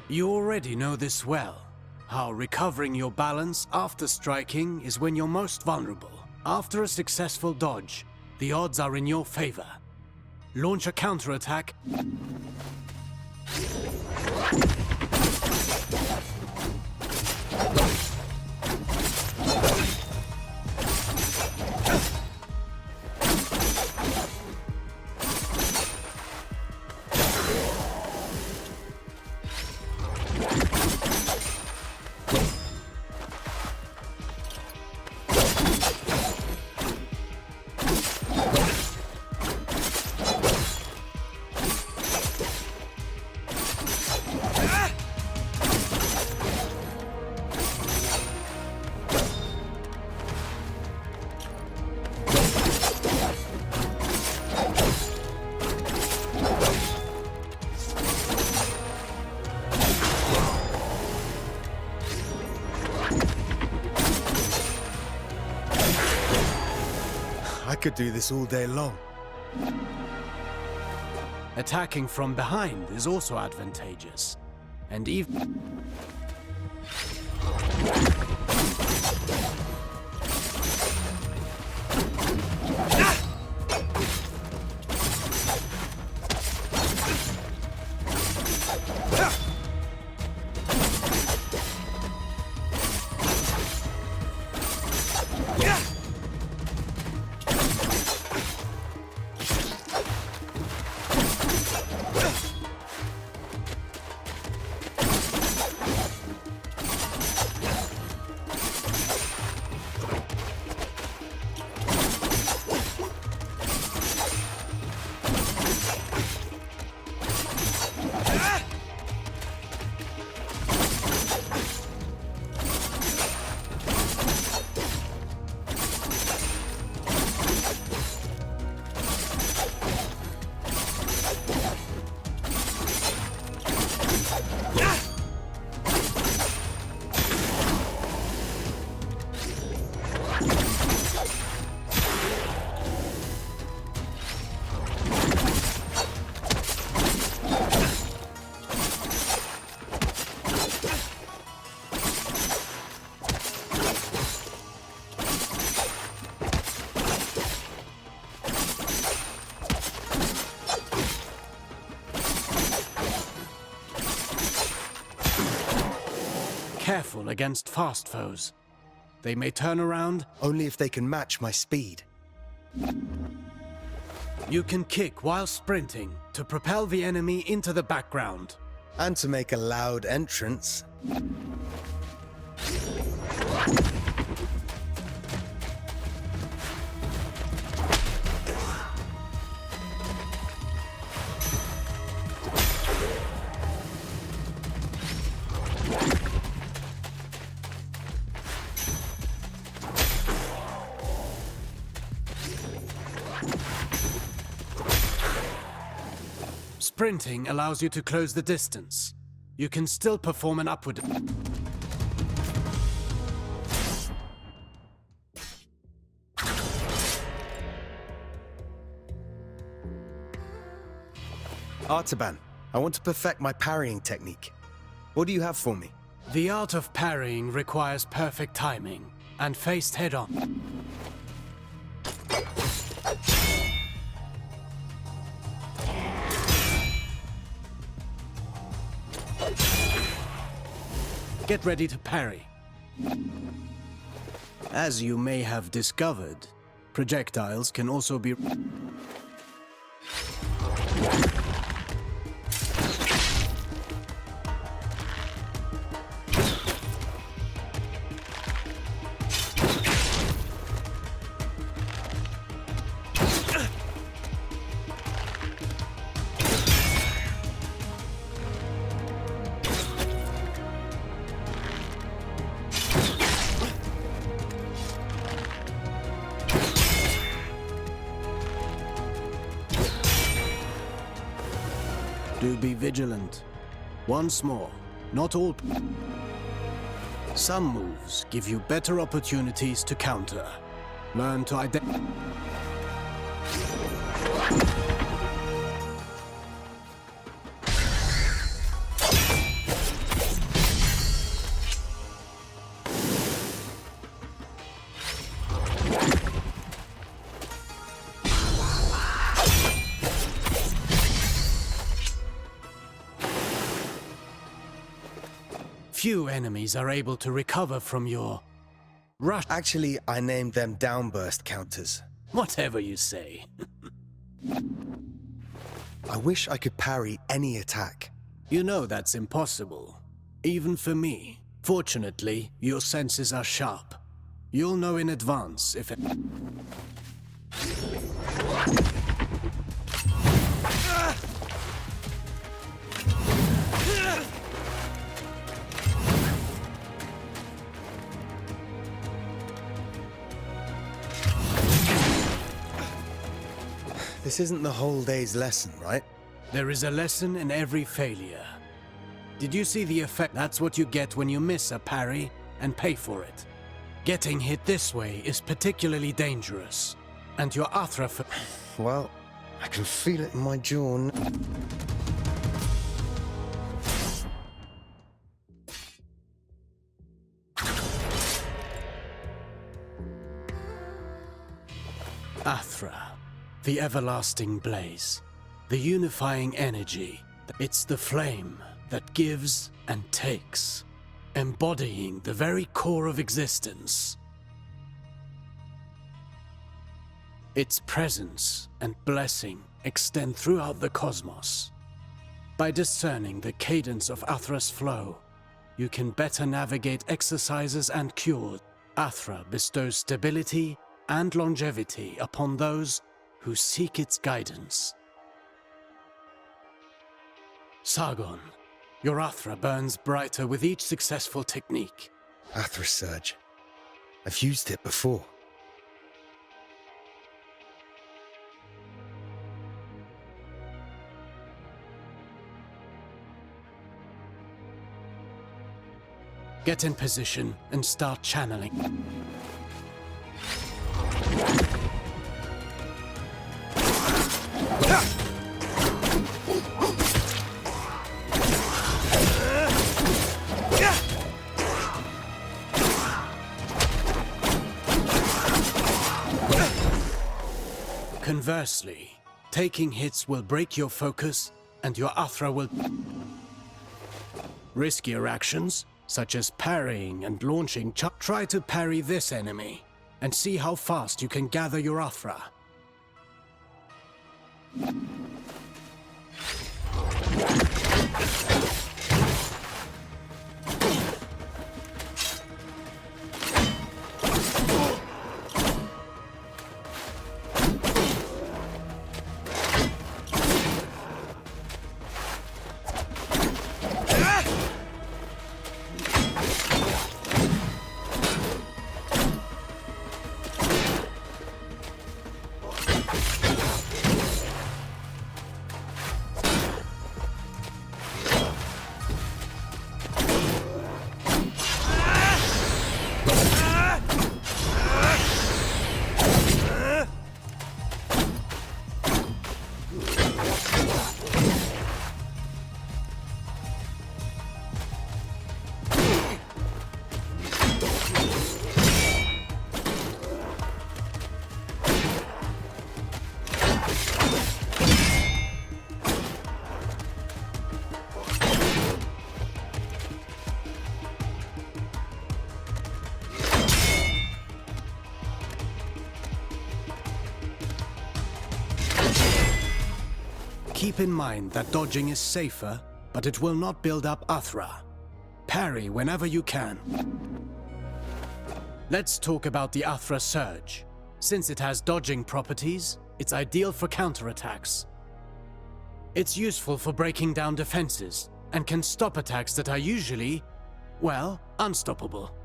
You already know this well, how recovering your balance after striking is when you're most vulnerable. After a successful dodge, the odds are in your favor. Launch a counterattack. I could do this all day long. Attacking from behind is also advantageous, and even... useful against fast foes. They may turn around only if they can match my speed. You can kick while sprinting to propel the enemy into the background. And to make a loud entrance. Sprinting allows you to close the distance. You can still perform an upward... Artaban, I want to perfect my parrying technique. What do you have for me? The art of parrying requires perfect timing and faced head-on. Get ready to parry. As you may have discovered, projectiles can also be... Do be vigilant. Once more, not all... Some moves give you better opportunities to counter. Learn to identify... Few enemies are able to recover from your rush. Actually, I named them downburst counters. Whatever you say. I wish I could parry any attack. You know that's impossible. Even for me. Fortunately, your senses are sharp. You'll know in advance if it... This isn't the whole day's lesson, right? There is a lesson in every failure. Did you see the effect? That's what you get when you miss a parry and pay for it. Getting hit this way is particularly dangerous. And your Athra... Well, I can feel it in my jaw. Athra. The everlasting blaze, the unifying energy. It's the flame that gives and takes, embodying the very core of existence. Its presence and blessing extend throughout the cosmos. By discerning the cadence of Athra's flow, you can better navigate exercises and cures. Athra bestows stability and longevity upon those who seek its guidance. Sargon, your Athra burns brighter with each successful technique. Athra Surge. I've used it before. Get in position and start channeling. Conversely, taking hits will break your focus and your Athra will... Riskier actions such as parrying and launching. Try to parry this enemy, and see how fast you can gather your Athra. Keep in mind that dodging is safer, but it will not build up Athra. Parry whenever you can. Let's talk about the Athra Surge. Since it has dodging properties, it's ideal for counterattacks. It's useful for breaking down defenses, and can stop attacks that are usually, well, unstoppable.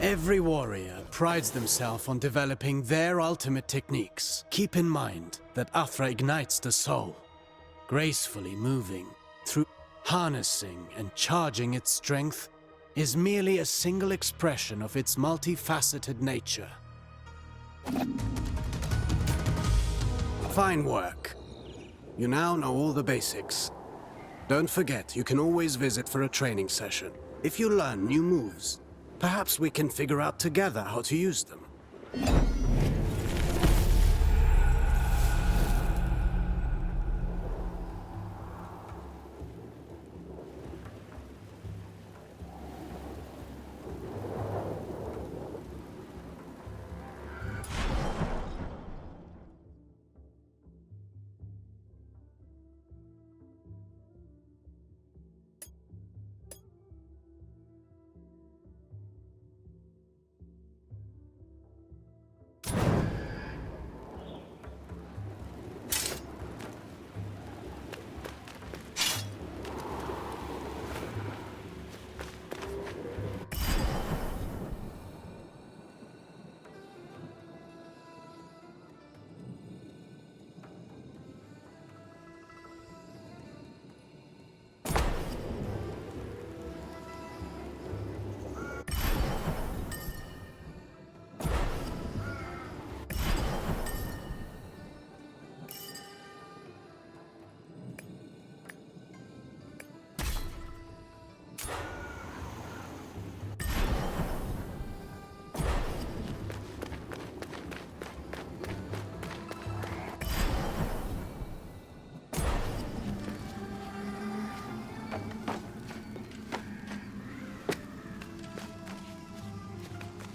Every warrior prides themselves on developing their ultimate techniques. Keep in mind that Athra ignites the soul, gracefully moving through. Harnessing and charging its strength is merely a single expression of its multifaceted nature. Fine work. You now know all the basics. Don't forget, you can always visit for a training session. If you learn new moves, perhaps we can figure out together how to use them.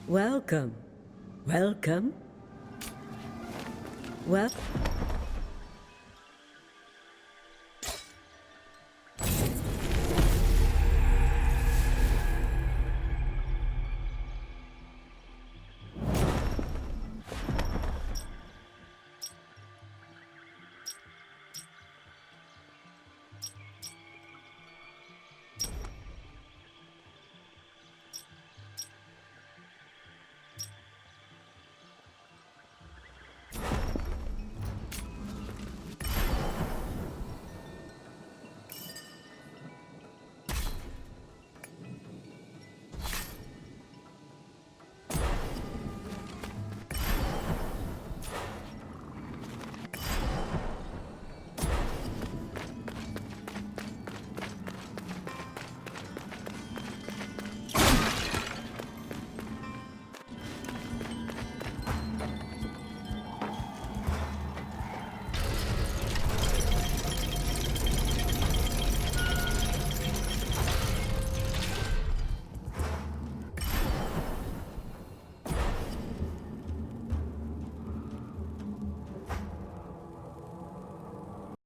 Welcome. Welcome. Well.